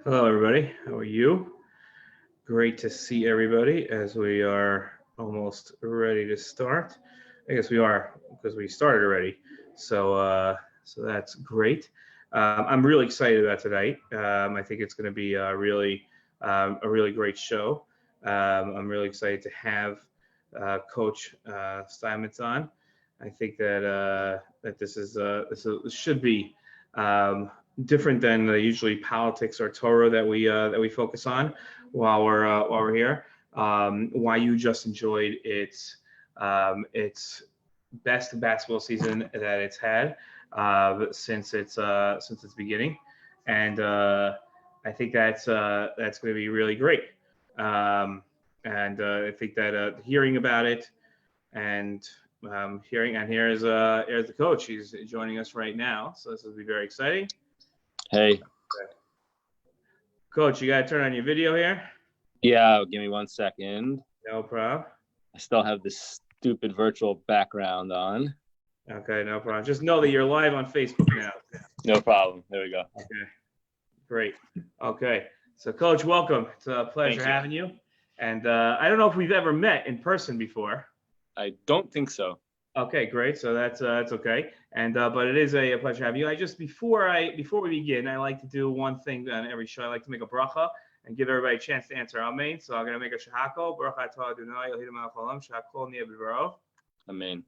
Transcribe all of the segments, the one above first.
Hello, everybody. How are you? Great to see everybody as we are almost ready to start. I guess we are because we started already. So that's great. I'm really excited about tonight. I think it's going to be a really great show. I'm really excited to have Coach Steinmetz on. I think that this should be um, different than usually politics or Torah that we focus on while we're here. Why you just enjoyed its best basketball season that it's had since its beginning, and I think that's going to be really great. Um, and I think that hearing about it and here's the coach. He's joining us right now, so this will be very exciting. Hey. Coach, you got to turn on your video here. Yeah, give me 1 second. No problem. I still have this stupid virtual background on. Okay, no problem. Just know that you're live on Facebook now. No problem. There we go. Okay, great. Okay, so Coach, welcome. It's a pleasure having you. And I don't know if we've ever met in person before. I don't think so. Okay, great. So that's okay. And but it is a pleasure having you. Before we begin, I like to do one thing on every show. I like to make a bracha and give everybody a chance to answer Amen. So I'm gonna make a shahako. Baruch atah Adonai Eloheinu melech haolam shehakol niyeh b'dvaro. Amen.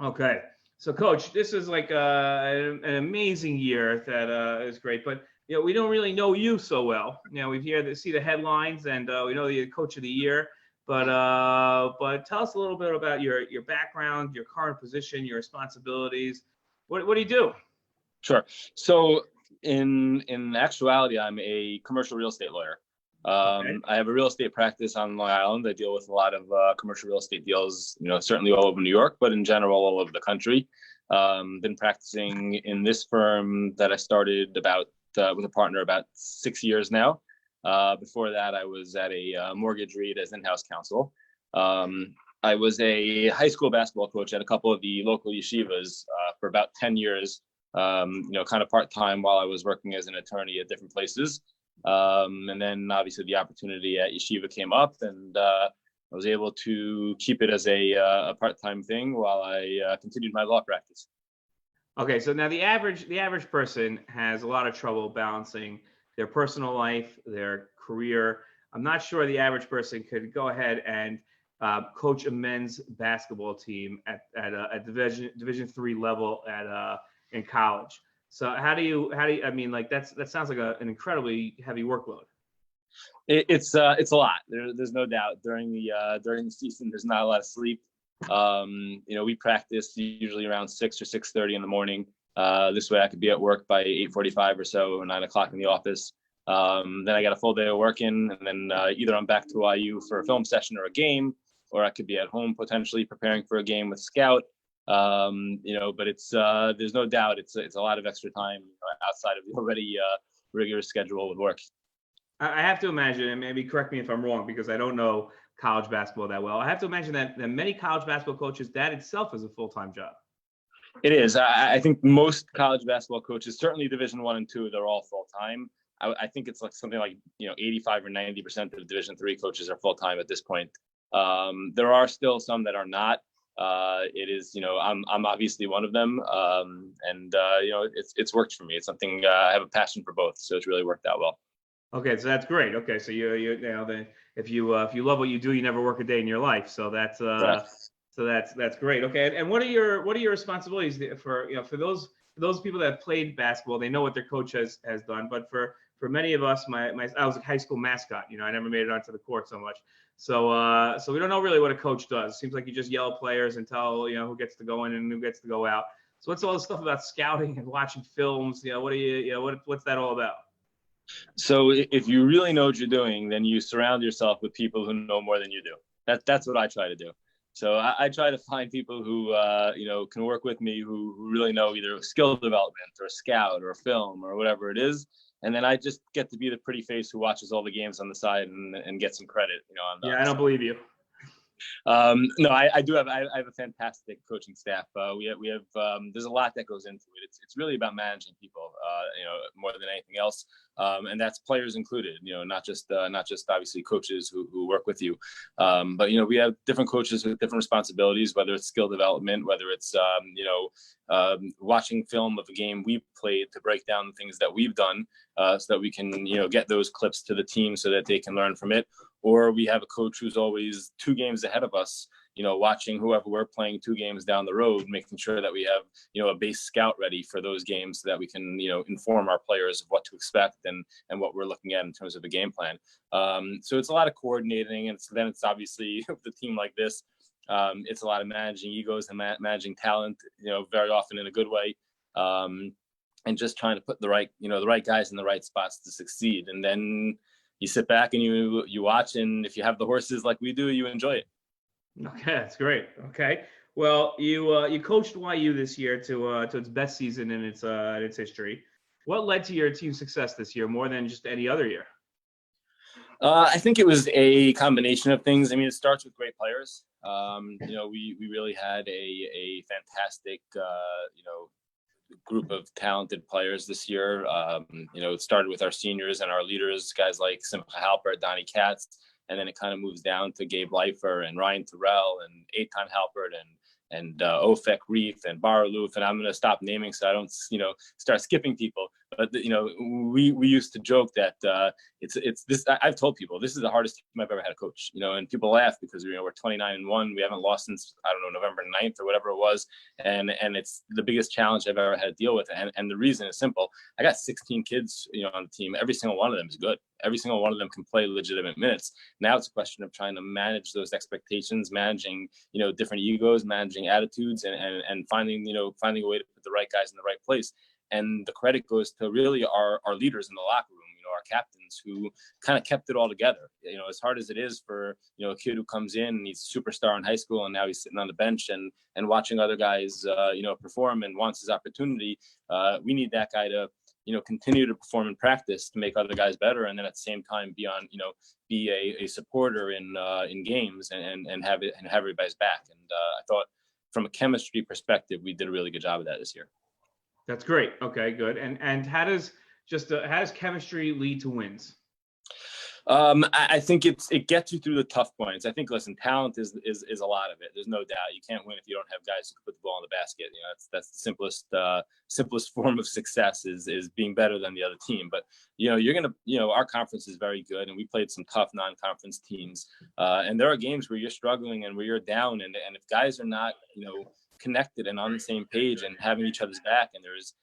Okay. So Coach, this is like an amazing year that is great, but we don't really know you so well. We see the headlines and we know you're Coach of the Year. But tell us a little bit about your background, your current position, your responsibilities. What do you do? Sure. So in actuality, I'm a commercial real estate lawyer. Okay. I have a real estate practice on Long Island. I deal with a lot of commercial real estate deals, certainly all over New York, but in general, all over the country. Been practicing in this firm that I started with a partner about 6 years now. Before that, I was at a mortgage REIT as in-house counsel. I was a high school basketball coach at a couple of the local yeshivas for about 10 years, kind of part-time while I was working as an attorney at different places. And then obviously the opportunity at Yeshiva came up, and I was able to keep it as a part-time thing while I continued my law practice. Okay, so now the average person has a lot of trouble balancing their personal life, their career. I'm not sure the average person could go ahead and coach a men's basketball team at a Division III level in college. So how do you I mean, like that sounds like an incredibly heavy workload. It's a lot. There's no doubt. During the season, there's not a lot of sleep. We practice usually around 6 or 6:30 in the morning. This way I could be at work by 8:45 or so, or 9 o'clock in the office. Then I got a full day of working, and then either I'm back to IU for a film session or a game, or I could be at home potentially preparing for a game with Scout. But it's there's no doubt it's a lot of extra time outside of the already rigorous schedule with work. I have to imagine, and maybe correct me if I'm wrong because I don't know college basketball that well. I have to imagine that many college basketball coaches, that itself is a full-time job. It is. I think most college basketball coaches, certainly Division I and II, they're all full-time. I think it's like something like 85 or 90% of Division III coaches are full-time at this point. There are still some that are not. It is, I'm obviously one of them, and it's worked for me. It's something I have a passion for both, so it's really worked out well. Okay, so that's great. Okay, so if you love what you do, you never work a day in your life. So that's that's great. Okay, and what are your responsibilities for those people that have played basketball? They know what their coach has done, but for many of us, I was a high school mascot. I never made it onto the court so much. So we don't know really what a coach does. It seems like you just yell at players and tell who gets to go in and who gets to go out. So what's all this stuff about scouting and watching films? What's that all about? So if you really know what you're doing, then you surround yourself with people who know more than you do. That's what I try to do. So I try to find people who can work with me, who really know either skill development or scout or film or whatever it is. And then I just get to be the pretty face who watches all the games on the side and get some credit. I don't believe you. No, I do have. I have a fantastic coaching staff. We have. There's a lot that goes into it. It's really about managing people. More than anything else, and that's players included. Not just obviously coaches who work with you, but we have different coaches with different responsibilities. Whether it's skill development, whether it's watching film of a game we played to break down the things that we've done, so that we can get those clips to the team so that they can learn from it. Or we have a coach who's always 2 games ahead of us, watching whoever we're playing 2 games down the road, making sure that we have, a base scout ready for those games so that we can, inform our players of what to expect and what we're looking at in terms of a game plan. So it's a lot of coordinating. And so then it's obviously with a team like this, it's a lot of managing egos and managing talent, very often in a good way. And just trying to put the right guys in the right spots to succeed. And then you sit back and you watch, and if you have the horses like we do, you enjoy it. Okay, that's great. Okay, well, you coached YU this year to its best season in its history. What led to your team's success this year more than just any other year? I think it was a combination of things. I mean, it starts with great players. We really had a fantastic group of talented players this year. It started with our seniors and our leaders, guys like Simcha Halpert, Donnie Katz, and then it kind of moves down to Gabe Leifer and Ryan Terrell and Eitan Halpert and Ofek Reef and Baraloof, and I'm going to stop naming so I don't start skipping people. But we used to joke that it's this. I've told people this is the hardest team I've ever had to coach. And people laugh because we're 29-1. We haven't lost since November 9th or whatever it was, and it's the biggest challenge I've ever had to deal with. And the reason is simple. I got 16 kids on the team. Every single one of them is good. Every single one of them can play legitimate minutes. Now it's a question of trying to manage those expectations, managing different egos, managing attitudes, and finding a way to put the right guys in the right place. And the credit goes to really our leaders in the locker room, our captains who kind of kept it all together. As hard as it is for, a kid who comes in and he's a superstar in high school and now he's sitting on the bench and watching other guys, perform and wants his opportunity. We need that guy to, continue to perform in practice to make other guys better. And then at the same time be a supporter in games and have everybody's back. And I thought from a chemistry perspective, we did a really good job of that this year. That's great. Okay, good. And how does chemistry lead to wins? I think it gets you through the tough points. I think, listen, talent is a lot of it. There's no doubt. You can't win if you don't have guys who can put the ball in the basket. That's the simplest form of success is being better than the other team. But you're gonna our conference is very good, and we played some tough non-conference teams. And there are games where you're struggling and where you're down, and if guys are not connected and on the same page and having each other's back, and there's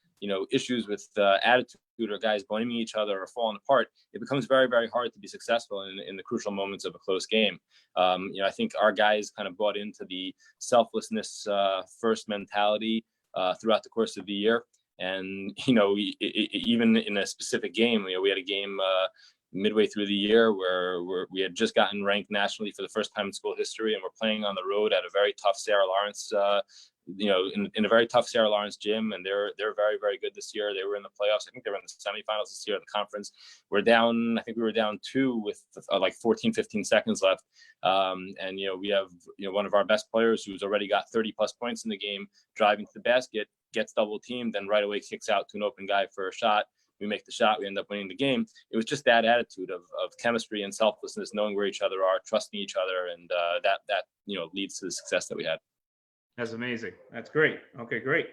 issues with attitude or guys blaming each other or falling apart, it becomes very, very hard to be successful in the crucial moments of a close game. I think our guys kind of bought into the selflessness first mentality throughout the course of the year. And, even in a specific game, we had a game midway through the year where we had just gotten ranked nationally for the first time in school history, and we're playing on the road at a very tough Sarah Lawrence, in a very tough Sarah Lawrence gym, and they're very, very good this year. They were in the playoffs. I think they were in the semifinals this year of the conference. We're down. I think we were down 2 with like 14, 15 seconds left, and we have one of our best players who's already got 30 plus points in the game, driving to the basket, gets double teamed, then right away kicks out to an open guy for a shot. We make the shot, we end up winning the game. It was just that attitude of chemistry and selflessness, knowing where each other are, trusting each other, and that leads to the success that we had. That's amazing. That's great. Okay, great.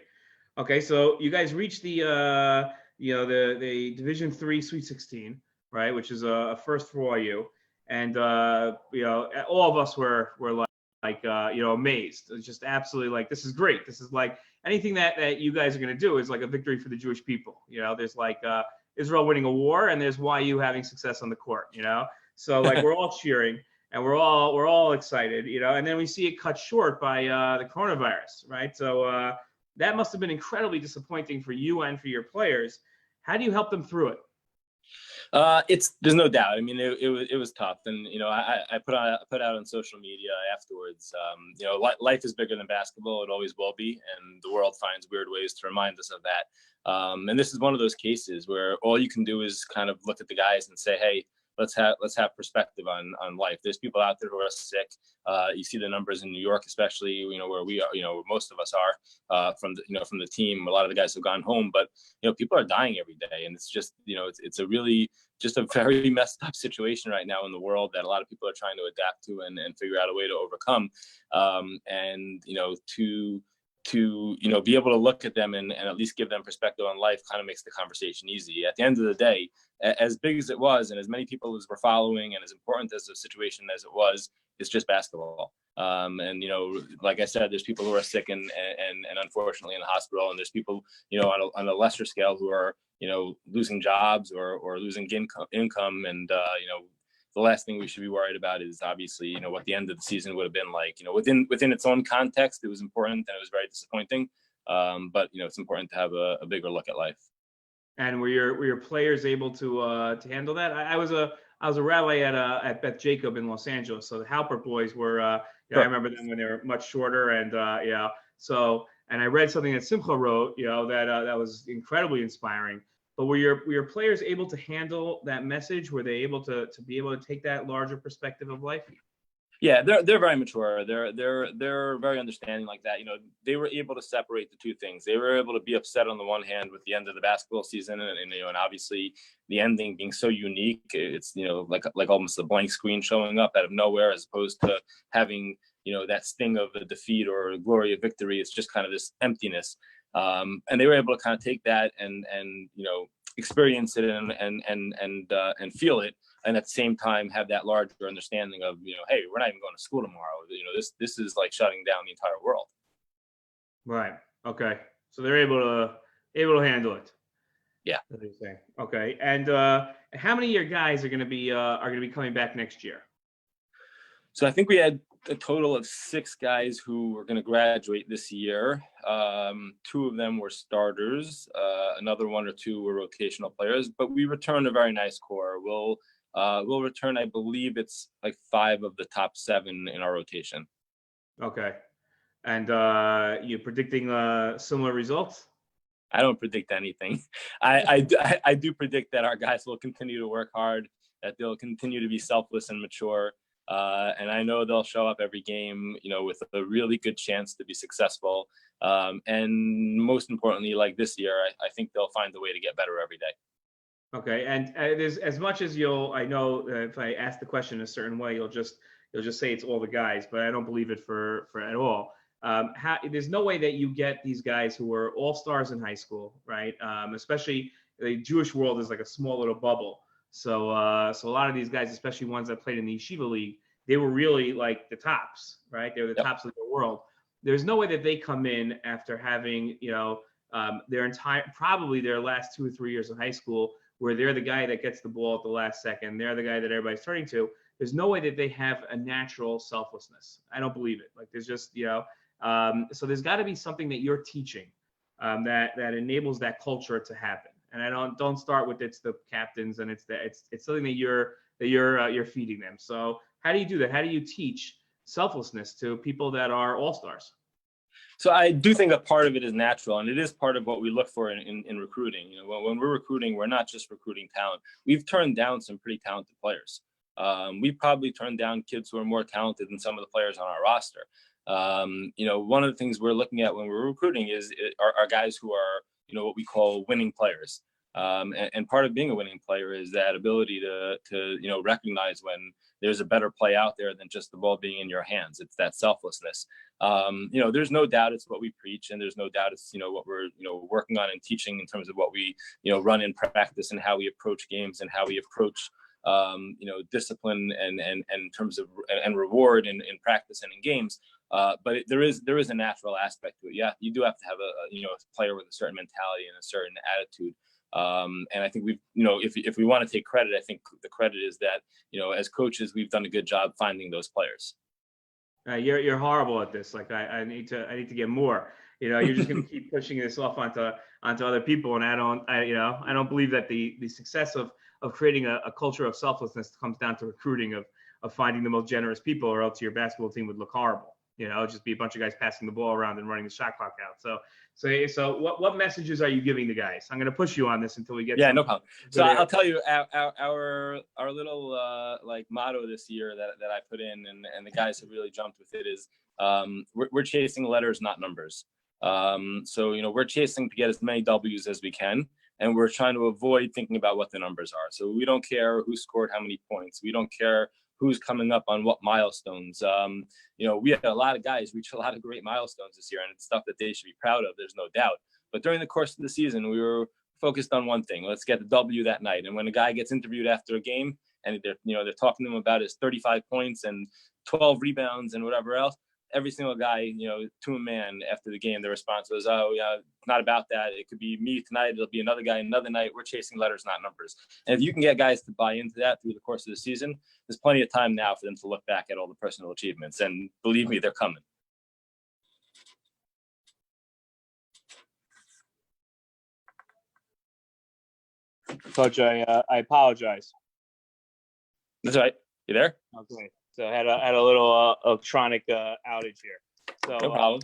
Okay, so you guys reached the Division III Sweet 16, right? Which is a first for YU, and all of us were amazed. It's just absolutely like, this is great. This is like anything that you guys are going to do is like a victory for the Jewish people. There's like Israel winning a war, and there's YU having success on the court. So like we're all cheering. And we're all excited, and then we see it cut short by the coronavirus, right? So that must have been incredibly disappointing for you and for your players. How do you help them through it? There's no doubt. I mean, it was tough, and I put out on social media afterwards. Life is bigger than basketball. It always will be, and the world finds weird ways to remind us of that. And this is one of those cases where all you can do is kind of look at the guys and say, hey, let's have perspective on life. There's people out there who are sick. You see the numbers in New York, especially, where we are, where most of us are, from the team. A lot of the guys have gone home, but people are dying every day, and it's just it's a really just a very messed up situation right now in the world that a lot of people are trying to adapt to and figure out a way to overcome. And to be able to look at them and at least give them perspective on life kind of makes the conversation easy. At the end of the day, as big as it was and as many people as were following and as important as the situation as it was, it's just basketball. And like I said, there's people who are sick and unfortunately in the hospital, and there's people on a lesser scale who are losing jobs or losing income, and the last thing we should be worried about is obviously, what the end of the season would have been like. Within its own context, it was important and it was very disappointing. But it's important to have a bigger look at life. And were your players able to handle that? I was a rabbi at Beth Jacob in Los Angeles, so the Halpert boys were. Sure. I remember them when they were much shorter, and So, and I read something that Simcha wrote, that was incredibly inspiring. But were your players able to handle that message? Were they able to take that larger perspective of life? Yeah, they're very mature. They're very understanding like that. They were able to separate the two things. They were able to be upset on the one hand with the end of the basketball season, and obviously the ending being so unique. It's like almost a blank screen showing up out of nowhere, as opposed to having that sting of a defeat or glory of victory. It's just kind of this emptiness. And they were able to kind of take that and experience it and feel it, and at the same time have that larger understanding of hey, we're not even going to school tomorrow. This is like shutting down the entire world. Right. Okay. So they're able to handle it. Yeah. That's what you're saying. Okay. And how many of your guys are going to be coming back next year? So I think we had a total of 6 guys who were going to graduate this year. 2 of them were starters. Another 1 or 2 were rotational players, but we returned a very nice core. We'll return, I believe it's like 5 of the top 7 in our rotation. Okay. And you predicting similar results? I don't predict anything. I do predict that our guys will continue to work hard, that they'll continue to be selfless and mature. And I know they'll show up every game, with a really good chance to be successful. And most importantly, like this year, I think they'll find a way to get better every day. Okay. And there's as much as I know if I ask the question a certain way, you'll just say it's all the guys, but I don't believe it for at all. There's no way that you get these guys who were all stars in high school, right? Especially the Jewish world is like a small little bubble. So a lot of these guys, especially ones that played in the Yeshiva League, they were really like the tops, right? They were the tops of the world. There's no way that they come in after having, probably their last 2 or 3 years of high school, where they're the guy that gets the ball at the last second. They're the guy that everybody's turning to. There's no way that they have a natural selflessness. I don't believe it. Like there's just, so there's got to be something that you're teaching that enables that culture to happen. And I don't start with it's the captains and it's something that you're feeding them. So how do you do that? How do you teach selflessness to people that are all-stars? So I do think a part of it is natural, and it is part of what we look for in recruiting. When we're recruiting, we're not just recruiting talent. We've turned down some pretty talented players. We've probably turned down kids who are more talented than some of the players on our roster. One of the things we're looking at when we're recruiting are guys who are what we call winning players. And part of being a winning player is that ability to recognize when there's a better play out there than just the ball being in your hands. It's that selflessness. There's no doubt it's what we preach, and there's no doubt it's what we're working on and teaching in terms of what we run in practice and how we approach games and how we approach discipline and in terms of and reward in practice and in games. But there is a natural aspect to it. Yeah, you do have to have a player with a certain mentality and a certain attitude. And I think we've, if we want to take credit, I think the credit is that, as coaches, we've done a good job finding those players. You're horrible at this. Like I need to get more. You're just going to keep pushing this off onto other people, and I don't believe that the success of creating a culture of selflessness comes down to recruiting of finding the most generous people, or else your basketball team would look horrible. just be a bunch of guys passing the ball around and running the shot clock out. So what messages are you giving the guys? I'm going to push you on this until we get. Yeah, no problem. So I'll tell you our little like motto this year that I put in, and the guys have really jumped with it is we're chasing letters, not numbers. So we're chasing to get as many W's as we can, and we're trying to avoid thinking about what the numbers are. So we don't care who scored how many points. We don't care who's coming up on what milestones. We had a lot of guys reach a lot of great milestones this year, and it's stuff that they should be proud of. There's no doubt. But during the course of the season, we were focused on one thing: let's get the W that night. And when a guy gets interviewed after a game, and they're talking to him about his 35 points and 12 rebounds and whatever else, every single guy, to a man after the game, the response was, "Oh yeah, not about that. It could be me tonight. It'll be another guy another night. We're chasing letters, not numbers." And if you can get guys to buy into that through the course of the season, there's plenty of time now for them to look back at all the personal achievements. And believe me, they're coming. Coach, I apologize. That's right. You there? Okay. So I had a little electronic outage here. So no problem.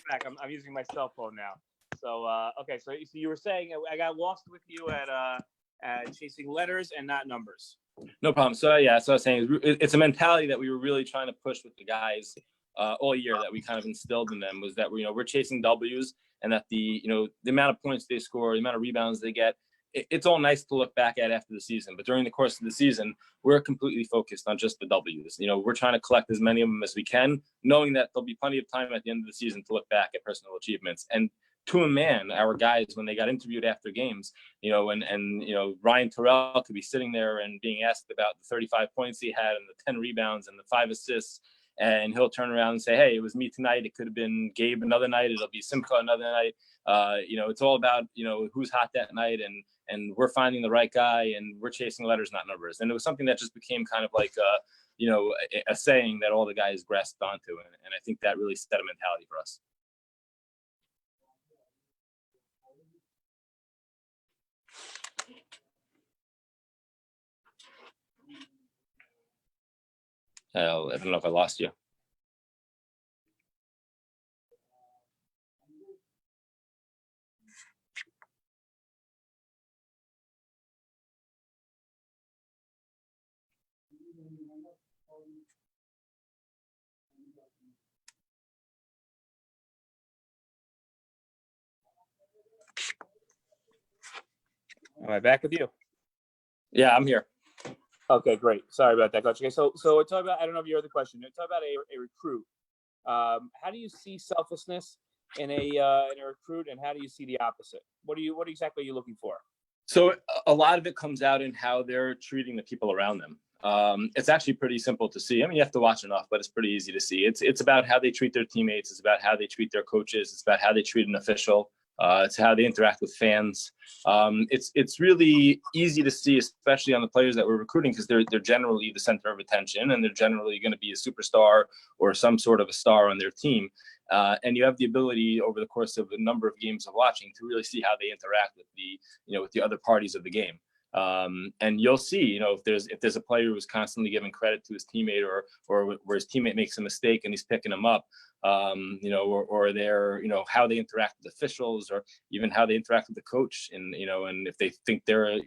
Back. I'm using my cell phone now. So okay. So you were saying I got lost with you at chasing letters and not numbers. No problem. So yeah, so I was saying it's a mentality that we were really trying to push with the guys all year, that we kind of instilled in them, was that we're chasing W's, and that the amount of points they score, the amount of rebounds they get, it's all nice to look back at after the season. But during the course of the season, we're completely focused on just the W's. We're trying to collect as many of them as we can, knowing that there'll be plenty of time at the end of the season to look back at personal achievements. And to a man, our guys, when they got interviewed after games, and Ryan Terrell could be sitting there and being asked about the 35 points he had and the 10 rebounds and the 5 assists, and he'll turn around and say, "Hey, it was me tonight. It could have been Gabe another night. It'll be Simcha another night." It's all about who's hot that night, and we're finding the right guy, and we're chasing letters, not numbers. And it was something that just became kind of like a saying that all the guys grasped onto, and I think that really set a mentality for us. I don't know if I lost you. Am I back with you? Yeah, I'm here. Okay, great. Sorry about that, Coach. Okay, so talk about, I don't know if you heard the question. Talk about a recruit. How do you see selflessness in a recruit, and how do you see the opposite? What exactly are you looking for? So a lot of it comes out in how they're treating the people around them. It's actually pretty simple to see. I mean, you have to watch enough, but it's pretty easy to see. It's about how they treat their teammates. It's about how they treat their coaches. It's about how they treat an official. It's how they interact with fans. It's really easy to see, especially on the players that we're recruiting, because they're generally the center of attention, and they're generally going to be a superstar or some sort of a star on their team. And you have the ability over the course of a number of games of watching to really see how they interact with the other parties of the game. And you'll see, if there's a player who's constantly giving credit to his teammate, or where his teammate makes a mistake and he's picking him up, or they're, how they interact with officials, or even how they interact with the coach, and if they think they're,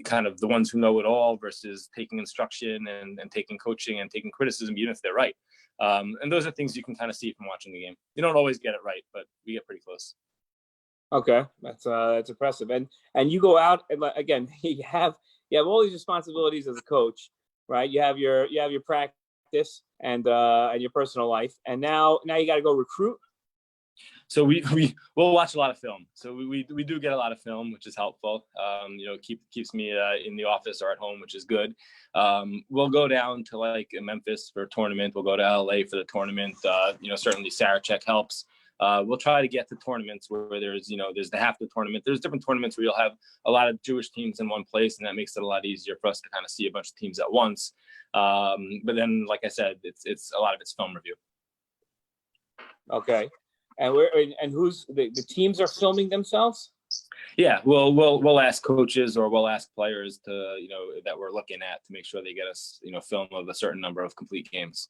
kind of the ones who know it all versus taking instruction and taking coaching and taking criticism, even if they're right. And those are things you can kind of see from watching the game. You don't always get it right, but we get pretty close. Okay, that's impressive. And you go out, and again, you have all these responsibilities as a coach, right? You have your practice and your personal life, and now you got to go recruit. So we'll watch a lot of film. So we do get a lot of film, which is helpful. Keeps me in the office or at home, which is good. We'll go down to like Memphis for a tournament. We'll go to LA for the tournament. Certainly Sarachek helps. We'll try to get to tournaments where there's the half the tournament. There's different tournaments where you'll have a lot of Jewish teams in one place, and that makes it a lot easier for us to kind of see a bunch of teams at once. But then, like I said, it's a lot of it's film review. Okay. And who's the teams are filming themselves? Yeah, we'll ask coaches, or we'll ask players to, that we're looking at, to make sure they get us, film of a certain number of complete games.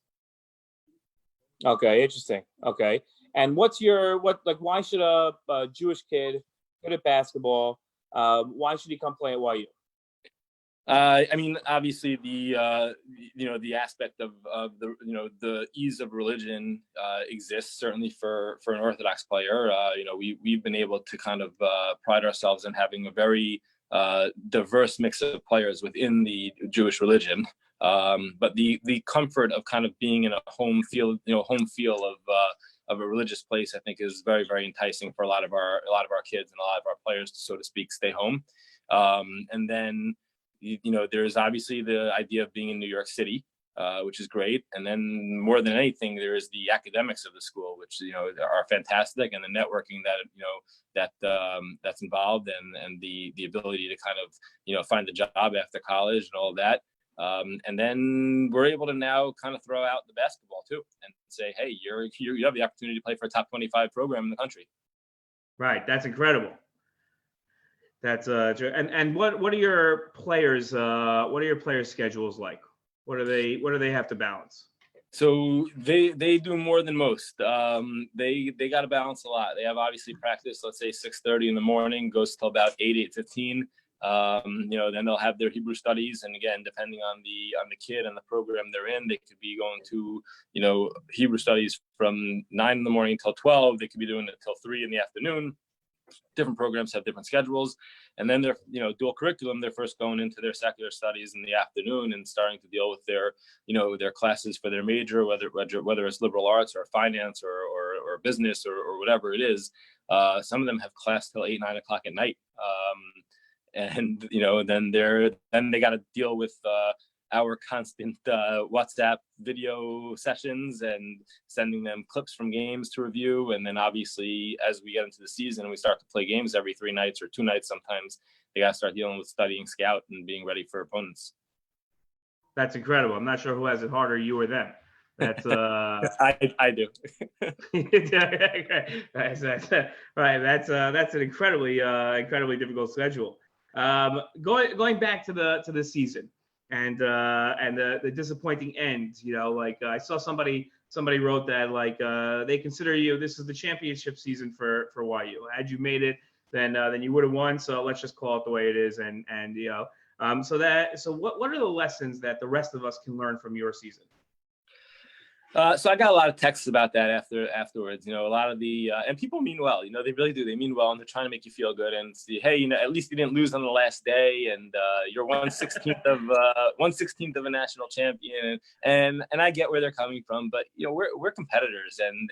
Okay, interesting. Okay, and why should a Jewish kid good at basketball? Why should he come play at YU? I mean, obviously the aspect of the the ease of religion exists certainly for an Orthodox player. We've been able to kind of pride ourselves in having a very diverse mix of players within the Jewish religion. But the comfort of kind of being in a home feel of a religious place, I think, is very, very enticing for a lot of our kids and a lot of our players to, so to speak, stay home. And then there's obviously the idea of being in New York City, which is great. And then more than anything, there is the academics of the school, which are fantastic, and the networking that's involved, and the ability to kind of find the job after college and all of that. And then we're able to now kind of throw out the basketball too, and say, hey, you have the opportunity to play for a top 25 program in the country. Right, that's incredible. That's and what are your players schedules like? What do they have to balance? So they do more than most. They got to balance a lot. They have obviously practice, let's say 6:30 in the morning, goes till about 8:15. Then they'll have their Hebrew studies, and again, depending on the kid and the program they're in, they could be going to Hebrew studies from 9 in the morning till 12. They could be doing it till 3 in the afternoon. Different programs have different schedules, and then they're dual curriculum. They're first going into their secular studies in the afternoon and starting to deal with their their classes for their major, whether it's liberal arts or finance or business or whatever it is. Some of them have class till 8, 9 o'clock at night, and then they got to deal with our constant WhatsApp video sessions and sending them clips from games to review. And then obviously, as we get into the season and we start to play games every 3 nights or 2 nights, sometimes they got to start dealing with studying scout and being ready for opponents. That's incredible. I'm not sure who has it harder, you or them. That's I do. Right. That's an incredibly difficult schedule. Going back to the season. And the disappointing end, I saw somebody wrote that they consider this is the championship season for YU. Had you made it, then you would have won. So let's just call it the way it is. So what are the lessons that the rest of us can learn from your season? So I got a lot of texts about that afterwards. A lot of the and people mean well. They really do. They mean well, and they're trying to make you feel good and see, hey, at least you didn't lose on the last day, and you're 1/16th of a national champion. And I get where they're coming from, but we're competitors, and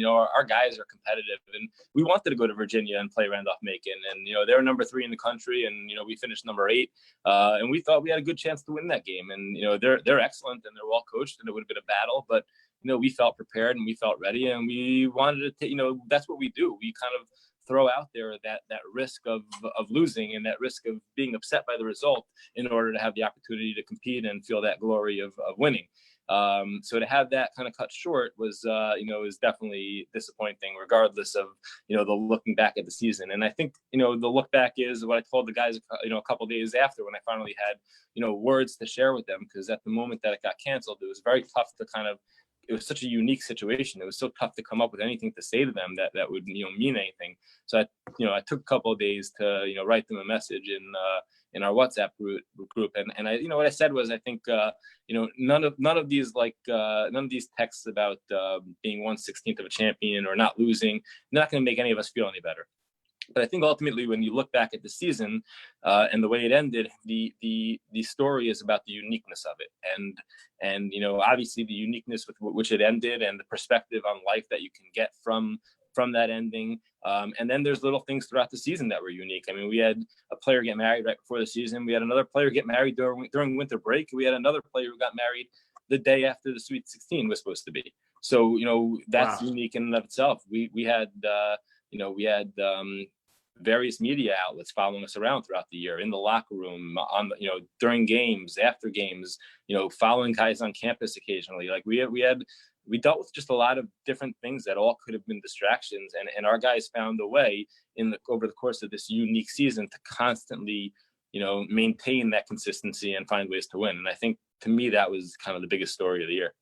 our guys are competitive, and we wanted to go to Virginia and play Randolph-Macon, and they're number 3 in the country, and we finished number 8, and we thought we had a good chance to win that game, and they're excellent and they're well coached, and it would have been a battle, but we felt prepared and we felt ready, and we wanted to that's what we do. We kind of throw out there that risk of losing and that risk of being upset by the result in order to have the opportunity to compete and feel that glory of winning. So to have that kind of cut short was definitely disappointing, regardless of the looking back at the season. And I think the look back is what I told the guys a couple of days after, when I finally had words to share with them, because at the moment that it got canceled, it was very tough to it was such a unique situation. It was so tough to come up with anything to say to them that would mean anything. So I took a couple of days to write them a message in our WhatsApp group, and I what I said was, I think none of these texts about being 1/16th of a champion or not losing, they're not going to make any of us feel any better. But I think ultimately, when you look back at the season and the way it ended, the story is about the uniqueness of it, and obviously the uniqueness with which it ended, and the perspective on life that you can get from that ending. And then there's little things throughout the season that were unique. I mean, we had a player get married right before the season. We had another player get married during winter break. We had another player who got married the day after the Sweet 16 was supposed to be. So that's wow. Unique in and of itself. We had various media outlets following us around throughout the year, in the locker room, on during games, after games, following guys on campus occasionally. Like we dealt with just a lot of different things that all could have been distractions, and our guys found a way over the course of this unique season to constantly maintain that consistency and find ways to win. And I think, to me, that was kind of the biggest story of the year.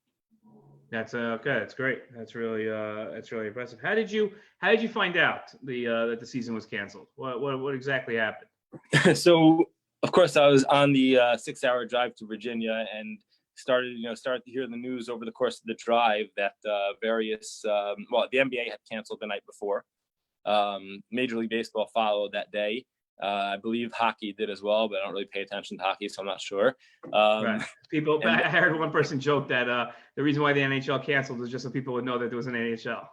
That's okay. That's great. That's really impressive. How did you find out that the season was canceled? What exactly happened? So of course I was on the 6-hour drive to Virginia and started to hear the news over the course of the drive that various the NBA had canceled the night before. Major League Baseball followed that day. I believe hockey did as well, but I don't really pay attention to hockey, so I'm not sure. Right. And I heard one person joke that the reason why the NHL canceled was just so people would know that there was an NHL.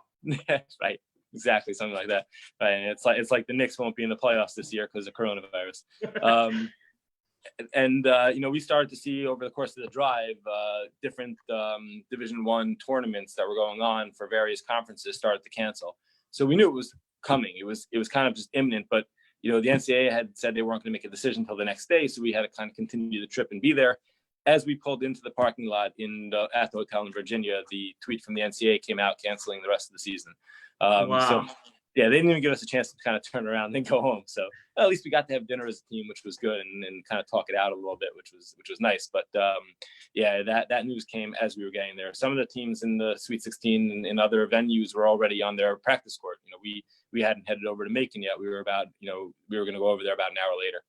right, exactly, something like that. Right, and it's like the Knicks won't be in the playoffs this year because of coronavirus. We started to see over the course of the drive different Division I tournaments that were going on for various conferences started to cancel. So we knew it was coming. It was kind of just imminent, but the NCAA had said they weren't going to make a decision until the next day, so we had to kind of continue the trip and be there. As we pulled into the parking lot at the hotel in Virginia, the tweet from the NCAA came out canceling the rest of the season. Wow. So yeah, they didn't even give us a chance to kind of turn around and go home. So at least we got to have dinner as a team, which was good, and kind of talk it out a little bit, which was nice. But that news came as we were getting there. Some of the teams in the Sweet 16 and other venues were already on their practice court. We hadn't headed over to Macon yet. We were going to go over there about an hour later.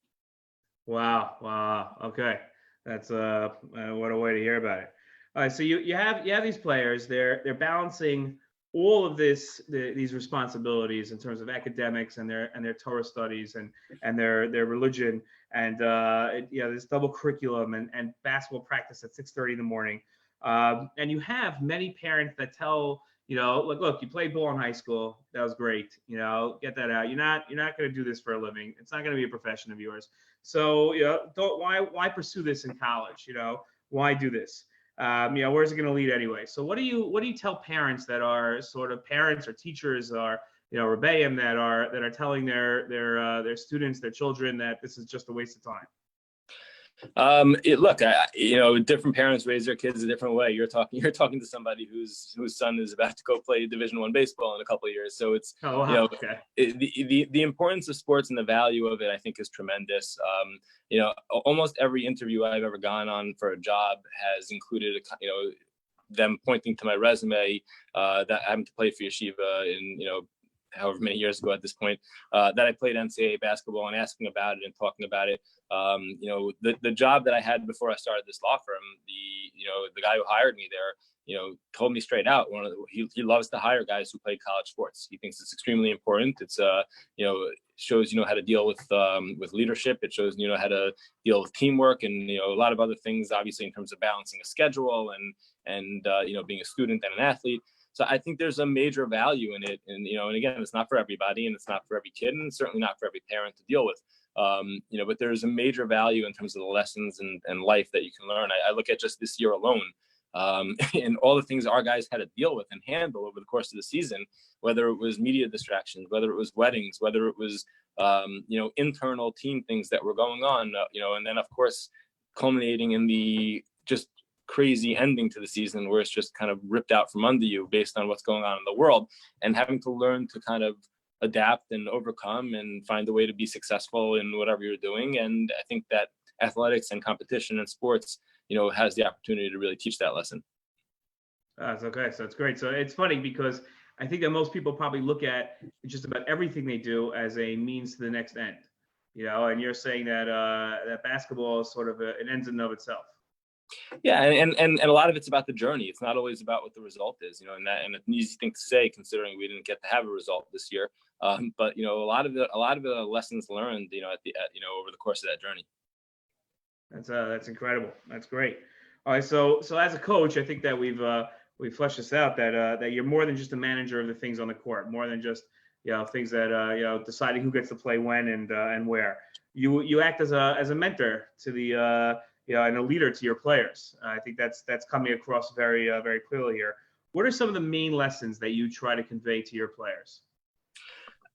Wow. Okay. That's what a way to hear about it. All right, so you have these players. They're balancing all of these responsibilities in terms of academics and their Torah studies and their religion and this double curriculum and basketball practice at 6:30 in the morning. And you have many parents that tell look, you played ball in high school. That was great. Get that out. You're not going to do this for a living. It's not going to be a profession of yours. So why pursue this in college? Why do this? Where's it going to lead anyway? So what do you tell parents that are sort of parents or teachers or rebbeim that are telling their students, their children that this is just a waste of time? Different parents raise their kids a different way. You're talking to somebody whose son is about to go play Division I baseball in a couple of years. So it's okay. The importance of sports and the value of it, I think, is tremendous. Almost every interview I've ever gone on for a job has included them pointing to my resume that I happened to play for Yeshiva in however many years ago at this point, that I played NCAA basketball and asking about it and talking about it. The job that I had before I started this law firm, the guy who hired me there, told me straight out, he loves to hire guys who play college sports. He thinks it's extremely important. It's shows how to deal with leadership. It shows how to deal with teamwork and a lot of other things, obviously in terms of balancing a schedule and being a student and an athlete. So I think there's a major value in it. And, and again, it's not for everybody and it's not for every kid and certainly not for every parent to deal with. But there's a major value in terms of the lessons and life that you can learn. I look at just this year alone and all the things our guys had to deal with and handle over the course of the season, whether it was media distractions, whether it was weddings, whether it was, internal team things that were going on, and then of course, culminating in the just crazy ending to the season where it's just kind of ripped out from under you based on what's going on in the world and having to learn to kind of adapt and overcome and find a way to be successful in whatever you're doing. And I think that athletics and competition and sports, has the opportunity to really teach that lesson. That's okay. So it's great. So it's funny because I think that most people probably look at just about everything they do as a means to the next end, and you're saying that that basketball is sort of an end in and of itself. Yeah, and a lot of it's about the journey. It's not always about what the result is, and it's an easy thing to say considering we didn't get to have a result this year. But a lot of the lessons learned, over the course of that journey. That's incredible. That's great. All right, so as a coach, I think that we've fleshed this out that you're more than just a manager of the things on the court, more than just things that deciding who gets to play when and where. You act as a mentor to the and a leader to your players. I think that's coming across very very clearly here. What are some of the main lessons that you try to convey to your players?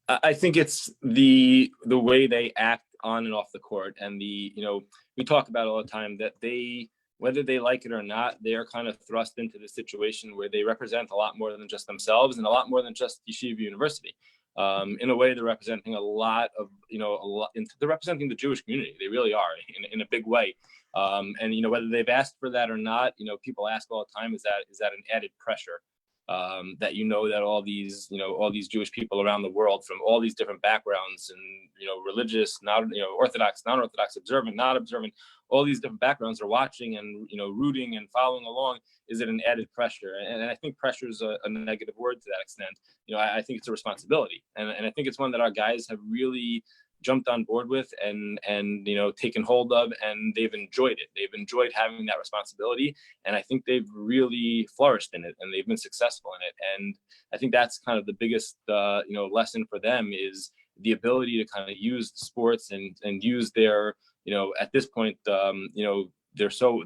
I think it's the way they act on and off the court, and we talk about all the time that whether they like it or not, they are kind of thrust into the situation where they represent a lot more than just themselves and a lot more than just Yeshiva University. in a way, they're representing a lot of, they're representing the Jewish community. They really are in a big way. And, whether they've asked for that or not, people ask all the time, is that an added pressure? That that all these Jewish people around the world from all these different backgrounds and religious, not Orthodox, non-Orthodox, observant, not observant, all these different backgrounds are watching and rooting and following along. Is it an added pressure? And I think pressure is a negative word to that extent. I think it's a responsibility, and I think it's one that our guys have really jumped on board with and taken hold of, and they've enjoyed it. They've enjoyed having that responsibility, and I think they've really flourished in it, and they've been successful in it. And I think that's kind of the biggest lesson for them, is the ability to kind of use the sports and use their at this point they're so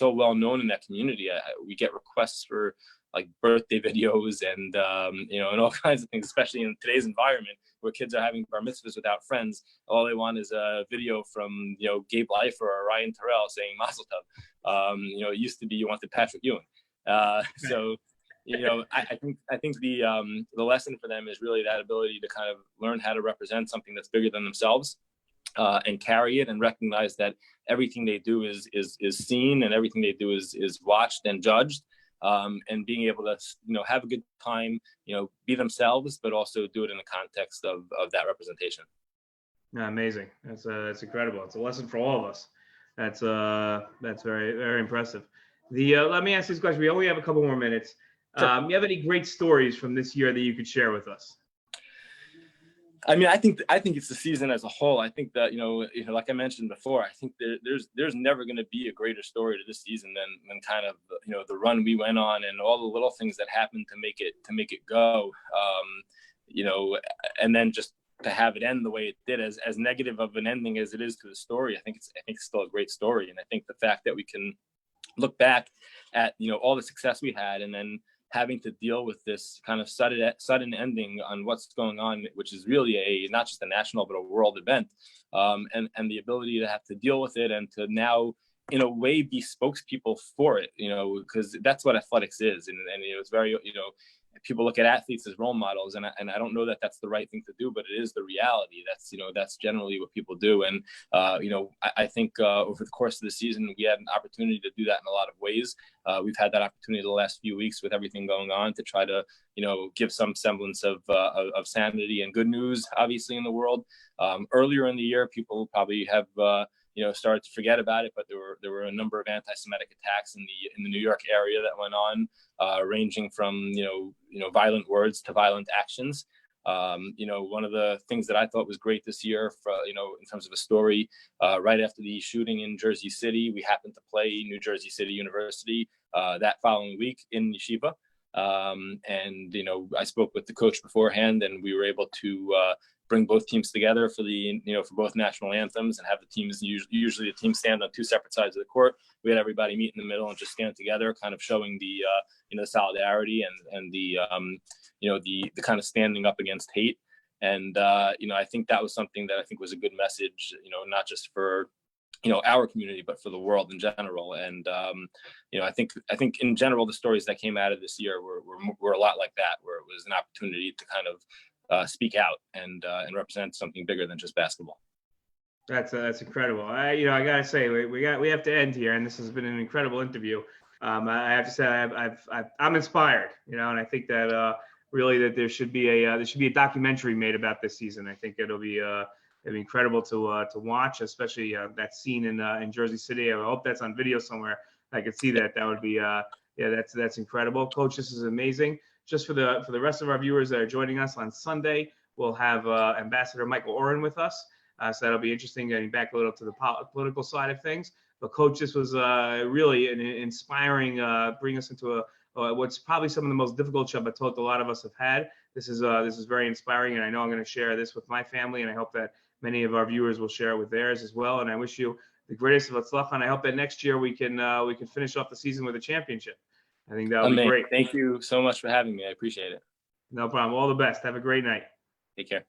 well known in that community. We get requests for like birthday videos and and all kinds of things, especially in today's environment where kids are having bar mitzvahs without friends. All they want is a video from Gabe Leifer or Ryan Terrell saying Mazel Tov. It used to be you wanted Patrick Ewing. So I think the lesson for them is really that ability to kind of learn how to represent something that's bigger than themselves. And carry it and recognize that everything they do is seen, and everything they do is watched and judged, and being able to have a good time, be themselves, but also do it in the context of that representation. Yeah, amazing. That's incredible. It's a lesson for all of us. That's very, very impressive. Let me ask this question. We only have a couple more minutes. Sure. You have any great stories from this year that you could share with us? I mean, I think it's the season as a whole. I think that like I mentioned before, I think there's never going to be a greater story to this season than kind of the run we went on and all the little things that happened to make it go. And then just to have it end the way it did, as negative of an ending as it is to the story, I think it's still a great story. And I think the fact that we can look back at all the success we had, and then having to deal with this kind of sudden ending on what's going on, which is really not just a national but a world event, and the ability to have to deal with it and to now in a way be spokespeople for it, because that's what athletics is, and it's very people look at athletes as role models, and I don't know that that's the right thing to do, but it is the reality. That's generally what people do. And I think over the course of the season, we had an opportunity to do that in a lot of ways. We've had that opportunity the last few weeks with everything going on to try to give some semblance of sanity and good news, obviously, in the world. Earlier in the year, people probably have started to forget about it, but there were a number of anti-Semitic attacks in the New York area that went on, ranging from violent words to violent actions. One of the things that I thought was great this year, in terms of a story, right after the shooting in Jersey City, we happened to play New Jersey City University that following week in Yeshiva. And I spoke with the coach beforehand, and we were able to bring both teams together for for both national anthems, and have the teams, usually the teams stand on two separate sides of the court. We had everybody meet in the middle and just stand together, kind of showing the solidarity and the kind of standing up against hate. And I think that was something that I think was a good message, not just for our community, but for the world in general. And I think in general the stories that came out of this year were a lot like that, where it was an opportunity to kind of speak out and represent something bigger than just basketball. That's incredible. I gotta say we have to end here, and this has been an incredible interview. I have to say I'm inspired, and I think that really that there should be a documentary made about this season. I think it'll be incredible to watch, especially that scene in Jersey City. I hope that's on video somewhere. I could see that. That would be that's incredible. Coach, this is amazing. Just for the rest of our viewers that are joining us on Sunday, we'll have Ambassador Michael Oren with us. So that'll be interesting, getting back a little to the political side of things. But Coach, this was really an inspiring, bring us into what's probably some of the most difficult Shabbatot a lot of us have had. This is very inspiring, and I know I'm going to share this with my family, and I hope that many of our viewers will share it with theirs as well. And I wish you the greatest of Hatzlacha, and I hope that next year we can finish off the season with a championship. I think that would be great. Thank you so much for having me. I appreciate it. No problem. All the best. Have a great night. Take care.